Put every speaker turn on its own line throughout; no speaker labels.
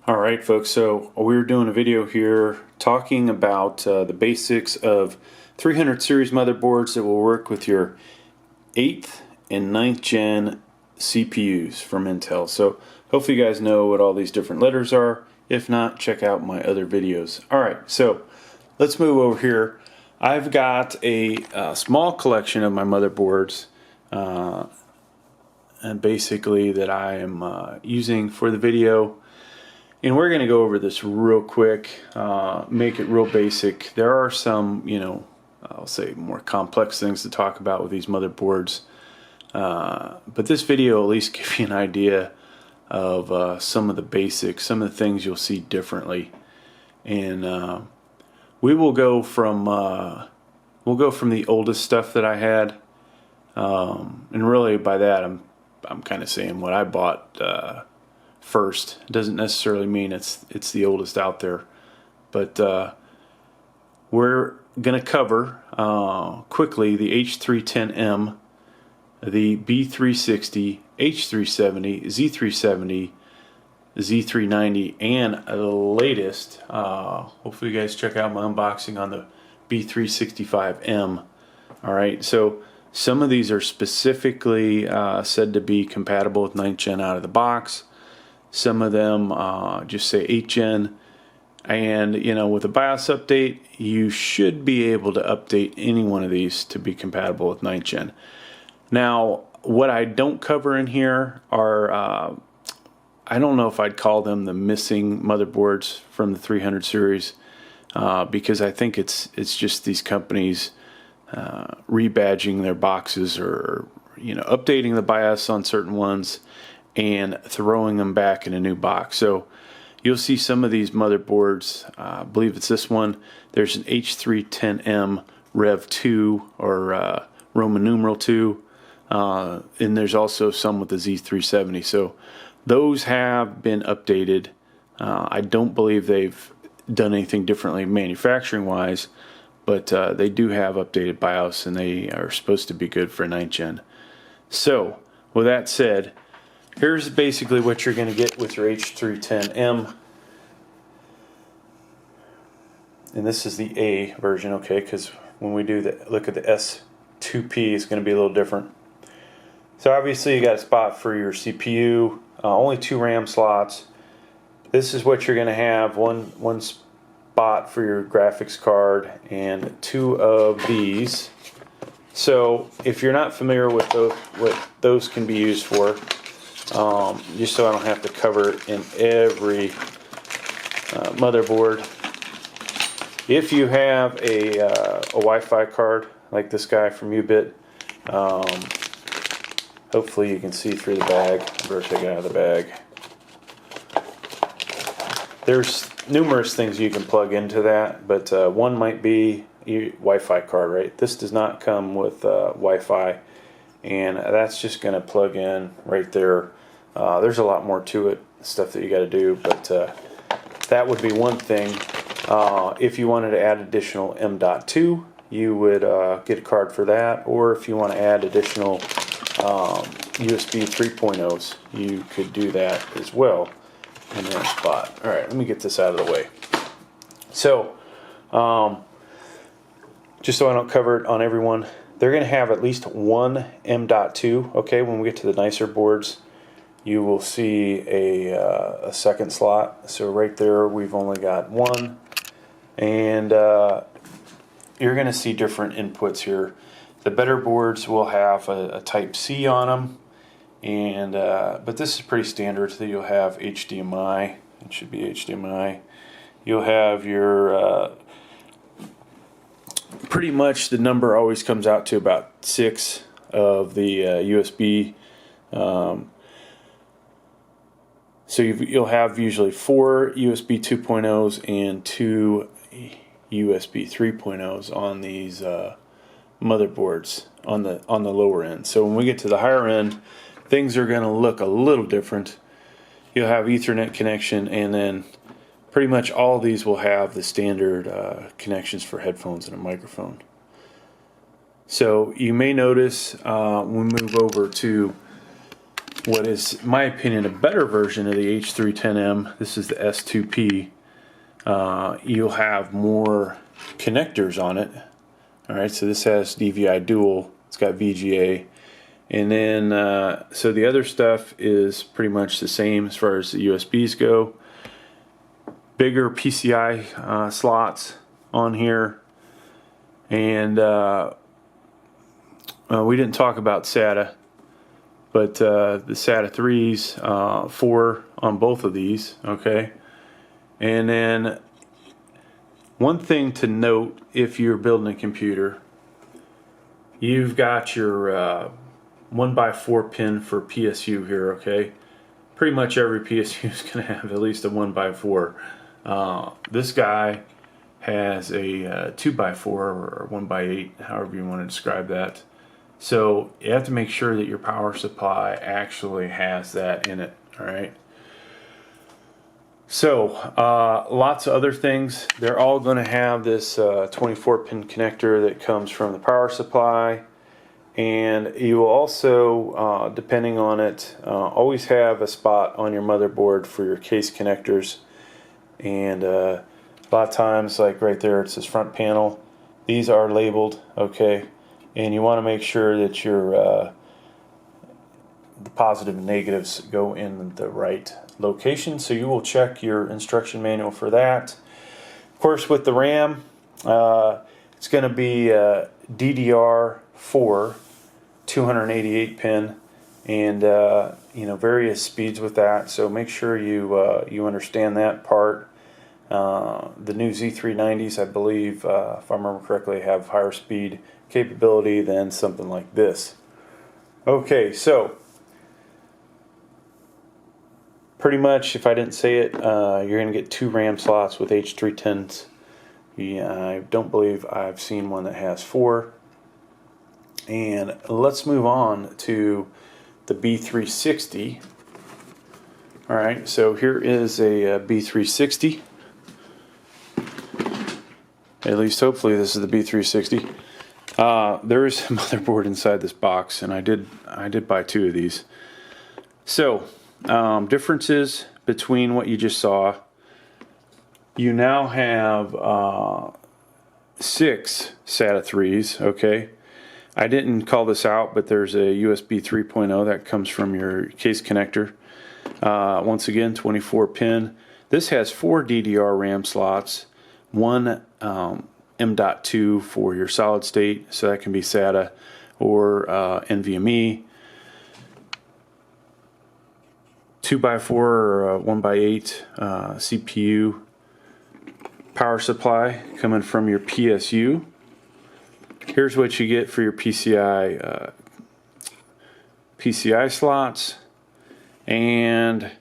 Alright folks, so we're doing a video here talking about the basics of 300 series motherboards that will work with your 8th and 9th gen CPUs from Intel. So hopefully you guys know what all these different letters are. If not, check out my other videos. Alright, so let's move over here. I've got a small collection of my motherboards and basically that I am using for the video. And we're going to go over this real quick, make it real basic. There are some, I'll say more complex things to talk about with these motherboards. But this video will at least give you an idea of some of the basics, some of the things you'll see differently. And we will go from the oldest stuff that I had. And really by that I'm kind of saying what I bought first. It doesn't necessarily mean it's the oldest out there, but we're going to cover quickly the H310M, the B360, H370, Z370, Z390, and the latest. Hopefully you guys check out my unboxing on the B365m. Alright, so some of these are specifically said to be compatible with 9th gen out of the box. Some of them just say 8th gen, and with a BIOS update you should be able to update any one of these to be compatible with 9th gen. Now what I don't cover in here are I don't know if I'd call them the missing motherboards from the 300 series because I think it's just these companies rebadging their boxes or updating the BIOS on certain ones and throwing them back in a new box. So you'll see some of these motherboards, I believe it's this one, there's an H310M Rev 2 or Roman numeral 2, and there's also some with the Z370. So those have been updated. I don't believe they've done anything differently manufacturing wise, but they do have updated BIOS and they are supposed to be good for 9th gen. So with that said, here's basically what you're going to get with your H310M. And this is the A version, okay, because when we do look at the S2P, it's going to be a little different. So obviously you got a spot for your CPU, only 2 RAM slots. This is what you're going to have, one spot for your graphics card and 2 of these. So if you're not familiar with what those can be used for, just so I don't have to cover it in every motherboard. If you have a Wi-Fi card like this guy from Ubit, hopefully you can see through the bag. I'm going to take it out of the bag. There's numerous things you can plug into that, but one might be your Wi-Fi card, right? This does not come with Wi-Fi, and that's just going to plug in right there. There's a lot more to it, stuff that you got to do, but that would be one thing. If you wanted to add additional M.2, you would get a card for that, or if you want to add additional USB 3.0s, you could do that as well in that spot. Alright, let me get this out of the way. So, just so I don't cover it on everyone, they're going to have at least one M.2, okay, when we get to the nicer boards. You will see a second slot. So right there we've only got one, and you're going to see different inputs here. The better boards will have a type C on them, and but this is pretty standard. So you'll have HDMI. It should be HDMI. You'll have your pretty much the number always comes out to about 6 of the USB. So you'll have usually 4 USB 2.0s and 2 USB 3.0s on these motherboards on the lower end. So when we get to the higher end, things are going to look a little different. You'll have Ethernet connection, and then pretty much all of these will have the standard connections for headphones and a microphone. So you may notice when we move over to what is, in my opinion, a better version of the H310M. This is the S2P. You'll have more connectors on it. Alright, so this has DVI dual, it's got VGA, and then so the other stuff is pretty much the same as far as the USBs go. Bigger PCI slots on here, and we didn't talk about SATA, but the SATA 3s, 4 on both of these, okay? And then one thing to note, if you're building a computer, you've got your 1x4 pin for PSU here, okay? Pretty much every PSU is going to have at least a 1x4. This guy has a 2x4 or 1x8, however you want to describe that. So you have to make sure that your power supply actually has that in it, alright? So, lots of other things. They're all going to have this 24-pin connector that comes from the power supply. And you will also, depending on it, always have a spot on your motherboard for your case connectors. And a lot of times, like right there, it says front panel. These are labeled, okay? And you want to make sure that your the positive and negatives go in the right location, so you will check your instruction manual for that. Of course, with the RAM, it's going to be DDR4 288 pin, and you know, various speeds with that, so make sure you understand that part. The new Z390s, I believe, if I remember correctly, have higher speed capability than something like this. Okay, so pretty much, if I didn't say it, you're going to get 2 RAM slots with H310s. I don't believe I've seen one that has 4. And let's move on to the B360. Alright, so here is a B360. At least hopefully this is the B360. There is a motherboard inside this box, and I did buy 2 of these. So, differences between what you just saw. You now have 6 SATA 3s, okay? I didn't call this out, but there's a USB 3.0 that comes from your case connector. Once again, 24 pin. This has 4 DDR RAM slots, 1 M.2 for your solid state, so that can be SATA or NVMe. 2x4 or 1x8 CPU power supply coming from your PSU. Here's what you get for your PCI slots, and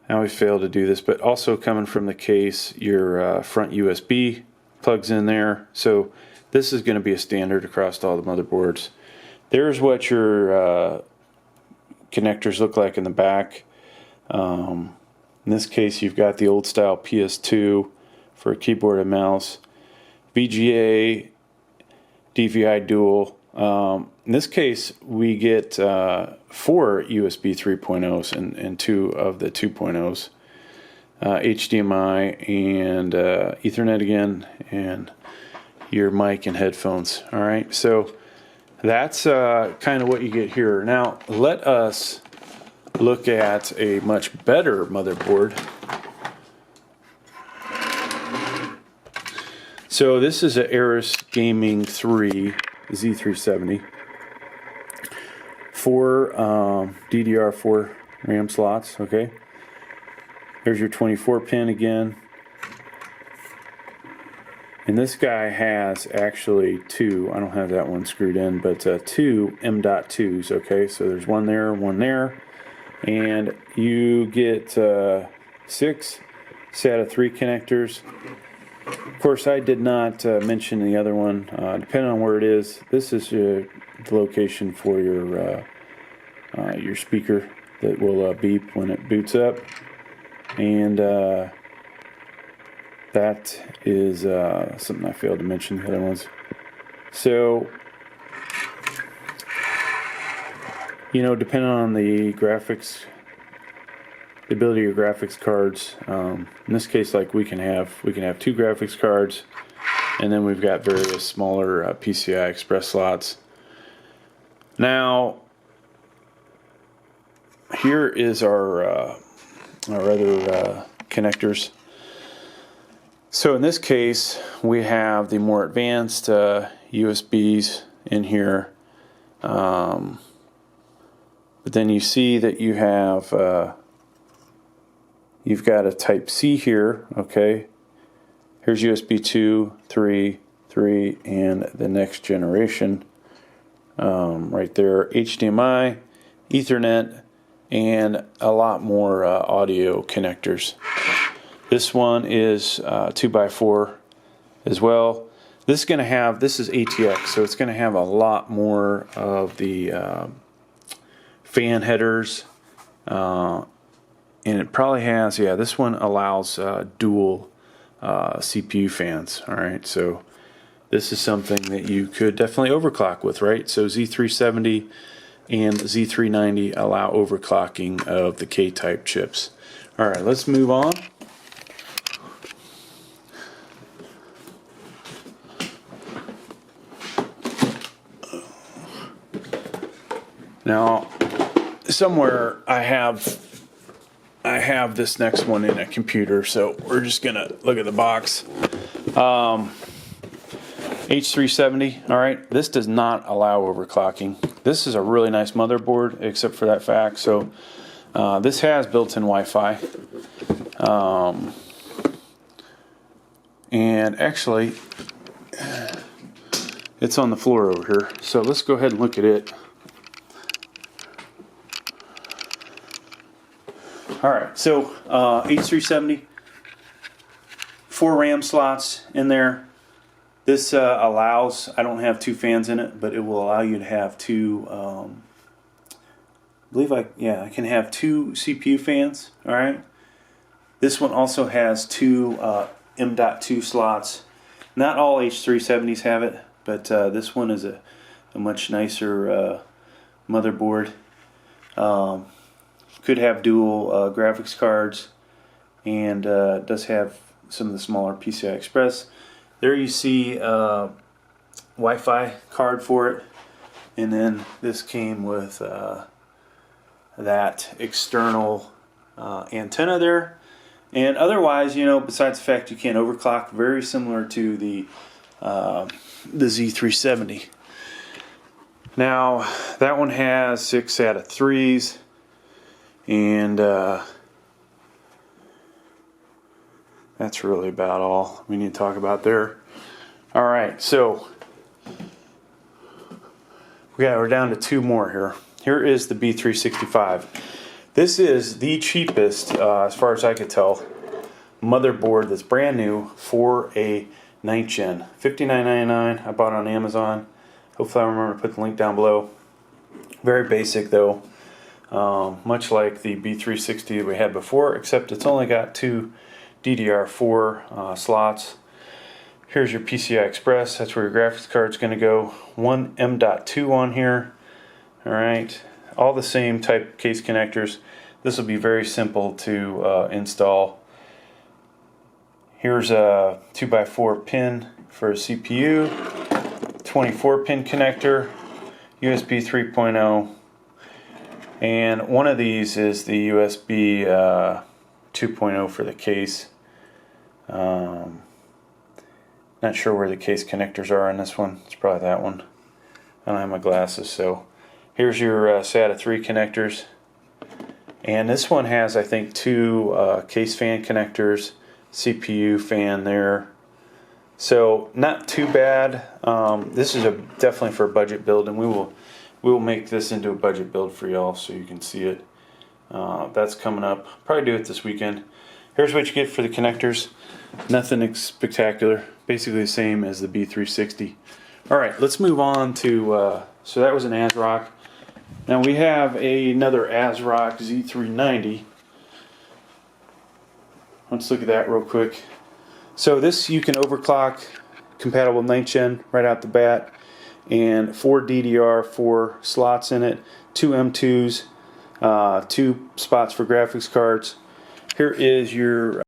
I always fail to do this, but also coming from the case, your front USB plugs in there. So this is going to be a standard across all the motherboards. There's what your connectors look like in the back. In this case, you've got the old style PS2 for a keyboard and mouse, VGA, DVI dual. In this case, we get 4 USB 3.0s and 2 of the 2.0s, HDMI and Ethernet again, and your mic and headphones. All right, so that's kind of what you get here. Now, let us look at a much better motherboard. So this is an Acer Gaming 3 Z370. 4 DDR4 RAM slots, okay? There's your 24 pin again. And this guy has actually 2, I don't have that one screwed in, but 2 M.2s, okay? So there's one there, and you get 6 SATA 3 connectors. Of course, I did not mention the other one. Depending on where it is, this is the location for your speaker that will beep when it boots up, and that is something I failed to mention. The other ones. So you know, depending on the graphics, the ability of your graphics cards. In this case, like we can have 2 graphics cards, and then we've got various smaller PCI Express slots. Now, here is our other connectors. So in this case, we have the more advanced USBs in here. But then you see that you have you've got a Type C here. Okay, here's USB 2, 3, 3, and the next generation. Right there, HDMI, Ethernet, and a lot more audio connectors. This one is 2x4 as well. This is ATX, so it's going to have a lot more of the fan headers, and it probably has, yeah, this one allows dual CPU fans. All right, so this is something that you could definitely overclock with, right? So Z370 and Z390 allow overclocking of the K-type chips. All right, let's move on. Now, somewhere I have this next one in a computer, so we're just gonna look at the box. H370. All right, this does not allow overclocking. This is a really nice motherboard, except for that fact. So this has built-in Wi-Fi, and actually, it's on the floor over here. So let's go ahead and look at it. All right, so H370, 4 RAM slots in there. This allows, I don't have 2 fans in it, but it will allow you to have 2, I I can have 2 CPU fans, all right? This one also has 2 M.2 slots. Not all H370s have it, but this one is a much nicer motherboard. Could have dual graphics cards, and does have some of the smaller PCI Express. There you see Wi-Fi card for it, and then this came with that external antenna there. And otherwise, you know, besides the fact you can't overclock, very similar to the Z370. Now that one has 6 SATA 3s. And that's really about all we need to talk about there. All right, so we're down to 2 more here. Here is the B365. This is the cheapest, as far as I could tell, motherboard that's brand new for a 9th gen. $59.99. I bought it on Amazon. Hopefully I remember to put the link down below. Very basic though. Much like the B360 that we had before, except it's only got 2 DDR4 slots. Here's your PCI Express, that's where your graphics card's going to go. 1 M.2 on here. Alright, all the same type case connectors. This will be very simple to install. Here's a 2x4 pin for a CPU, 24 pin connector, USB 3.0. And one of these is the USB 2.0 for the case. Not sure where the case connectors are on this one. It's probably that one. I don't have my glasses, so here's your SATA 3 connectors. And this one has, I think, 2 case fan connectors, CPU fan there. So not too bad. This is definitely for a budget build, and we will make this into a budget build for y'all so you can see it. That's coming up. Probably do it this weekend. Here's what you get for the connectors. Nothing spectacular. Basically the same as the B360. Alright, let's move on to, so that was an ASRock. Now we have another ASRock Z390. Let's look at that real quick. So this you can overclock, compatible 9th gen right out the bat. and 4 DDR4 slots in it, 2 M2s, 2 spots for graphics cards. Here is your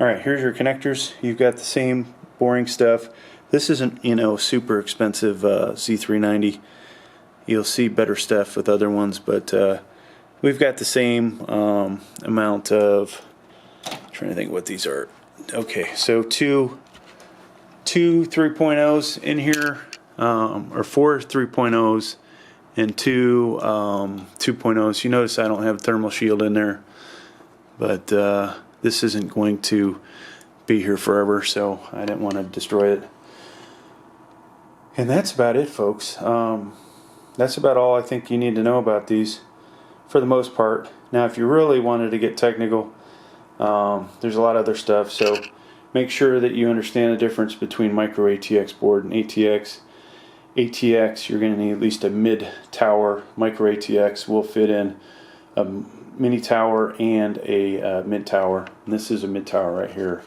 alright, here's your connectors. You've got the same boring stuff. This isn't, you know, super expensive Z390. You'll see better stuff with other ones, but we've got the same amount of, I'm trying to think what these are. Okay, so two 3.0s in here, or 4 3.0s and 2 2.0s. You notice I don't have thermal shield in there, but this isn't going to be here forever, so I didn't want to destroy it. And that's about it, folks. That's about all I think you need to know about these for the most part. Now, if you really wanted to get technical, there's a lot of other stuff, so make sure that you understand the difference between micro ATX board and ATX. ATX, you're going to need at least a mid-tower. Micro ATX will fit in a mini tower and a mid-tower. And this is a mid-tower right here.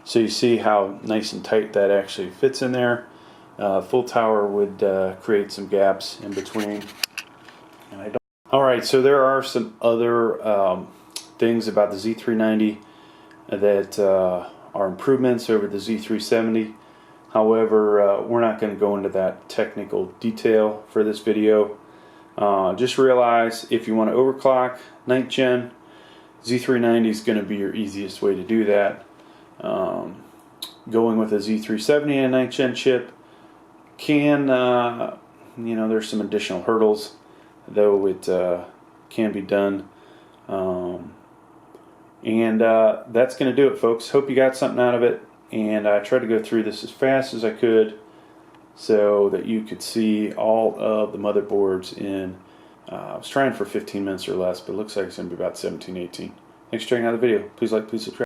So you see how nice and tight that actually fits in there. Full tower would create some gaps in between. And I don't. Alright, so there are some other things about the Z390 that are improvements over the Z370. However, we're not going to go into that technical detail for this video. Just realize if you want to overclock 9th gen, Z390 is going to be your easiest way to do that. Going with a Z370 and 9th gen chip can, you know, there's some additional hurdles, though it can be done. And that's going to do it, folks. Hope you got something out of it. And I tried to go through this as fast as I could so that you could see all of the motherboards in, I was trying for 15 minutes or less, but it looks like it's going to be about 17, 18. Thanks for checking out the video. Please like, please subscribe.